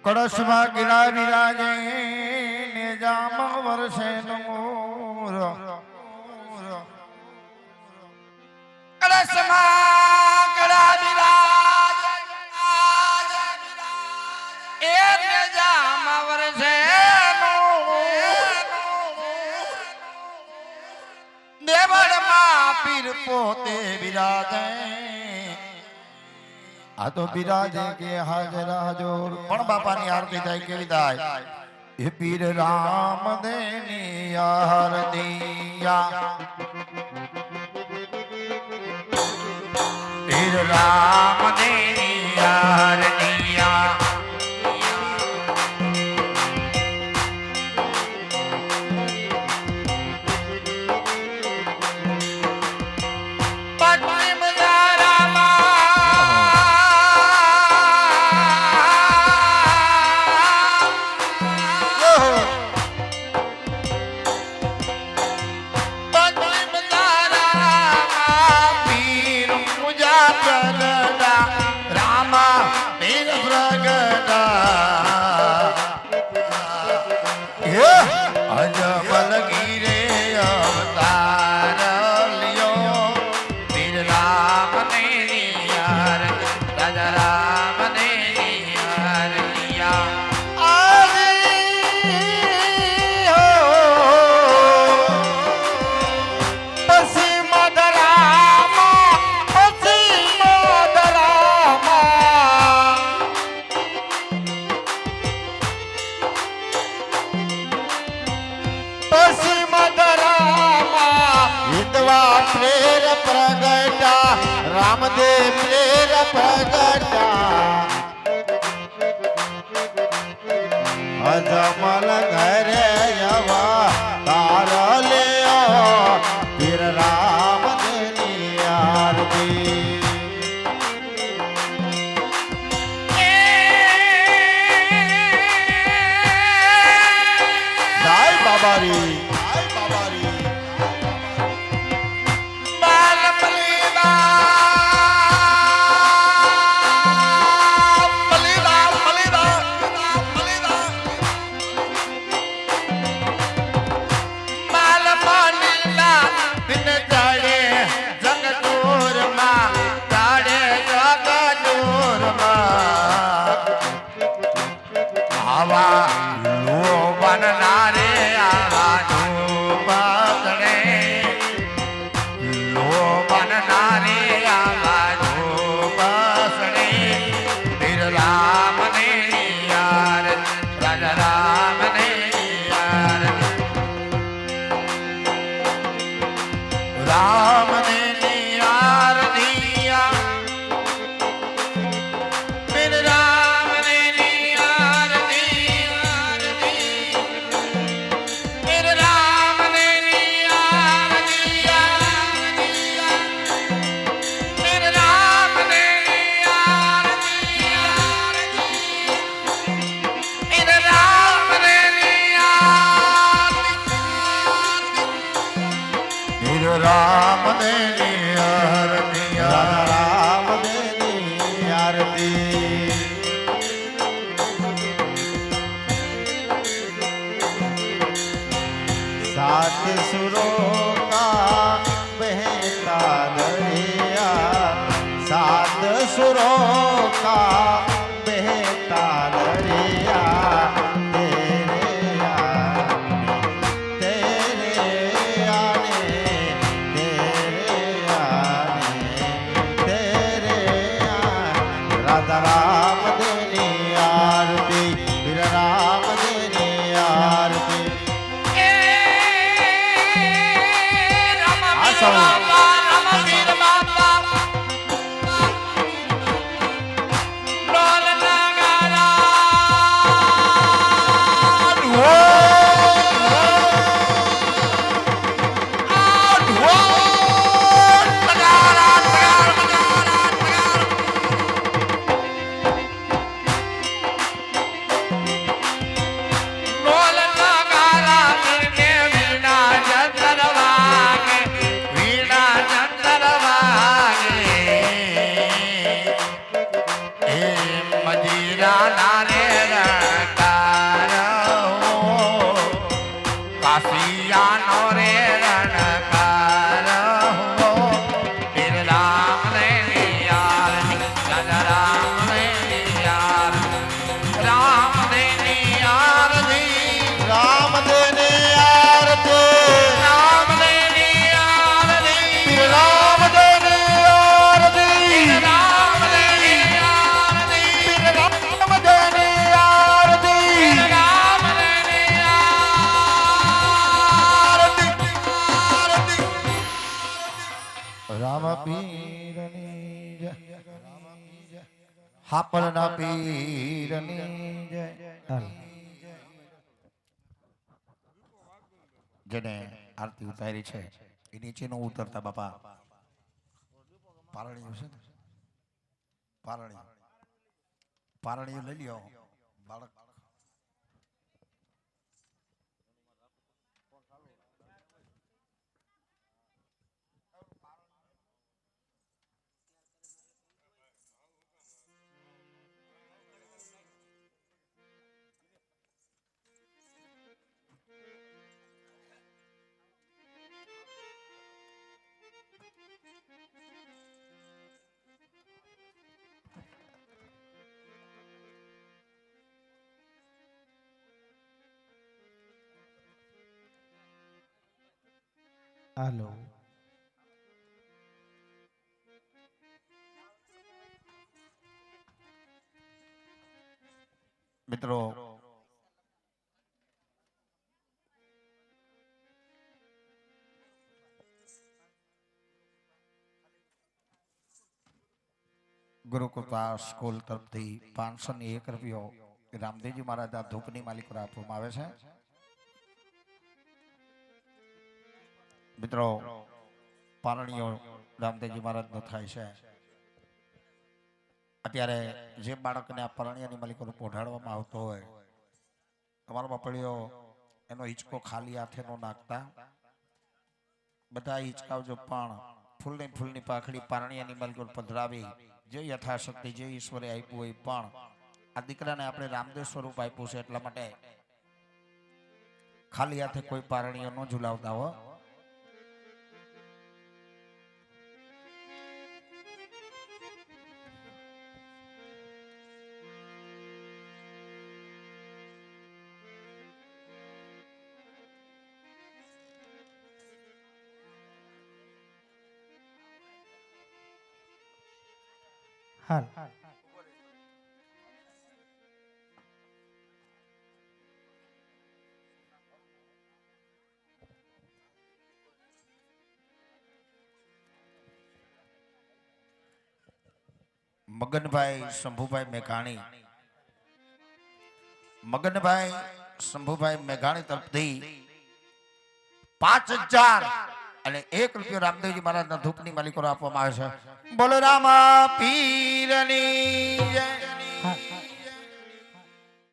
કળશમાં ગિરા વિરાજે ને જામ વર્ષે નમોર કળશમાં ગિરા વિરાજે એ ને જામ વર્ષે દેવળમાં પીર પોતે બિરાજે આ તો બિરાજે કે હાજર હાજર પણ બાપાની આરતી થાય કેવી થાય એ પીર રામ દેની આરતીયા પીર રામ દેની આરતીયા રામદેવ પ્રેર પ્રગટા અજમલ ઘરે યવા તાર લેયો પીર રામ દેની આરતી જય બાબારી રામ દેની આરતી રામ દેની આરતી सात सुरों का बहता दरिया सात सुरों का बहता दरिया राम देनी आरती फिर राम देनी आरती જય હાપરના પીરની જય જેને આરતી ઉતારી છે એ નીચે નો ઉતરતા બાપા પારણીઓ છે ને પારણીઓ લઈ લ્યો બાળક હાલો મિત્રો ગુરુકૃપા સ્કૂલ તરફથી 501 રૂપિયો રામદેવજી મહારાજના ધૂપની માલિકો આપવામાં આવે છે. મિત્રો પારણીઓ રામદેવજી મહારાજ નો થાય છે. અત્યારે જે બાળકને આ પરણિયાની માલિકો પોઢાડવામાં આવતો હોય તમારો બાપડીઓ એનો હિંચકો ખાલી હાથે નો નાખતા બધા હિંચકાવજો પણ ફૂલની પાખડી પારણિયાની માલિકો પધરાવી જે યથાશક્તિ જે ઈશ્વરે આપ્યું હોય પણ આ દીકરાને આપણે રામદેવ સ્વરૂપ આપ્યું છે એટલા માટે ખાલી હાથે કોઈ પારણીઓ ન ઝુલાવતા હો. હાલ મગનભાઈ શંભુભાઈ મેઘાણી તરફથી 5000 અને 1 રૂપિયો રામદેવજી મહારાજના ધૂપની માલિકો આપવામાં આવે છે. બોલો રામા પીરની જય.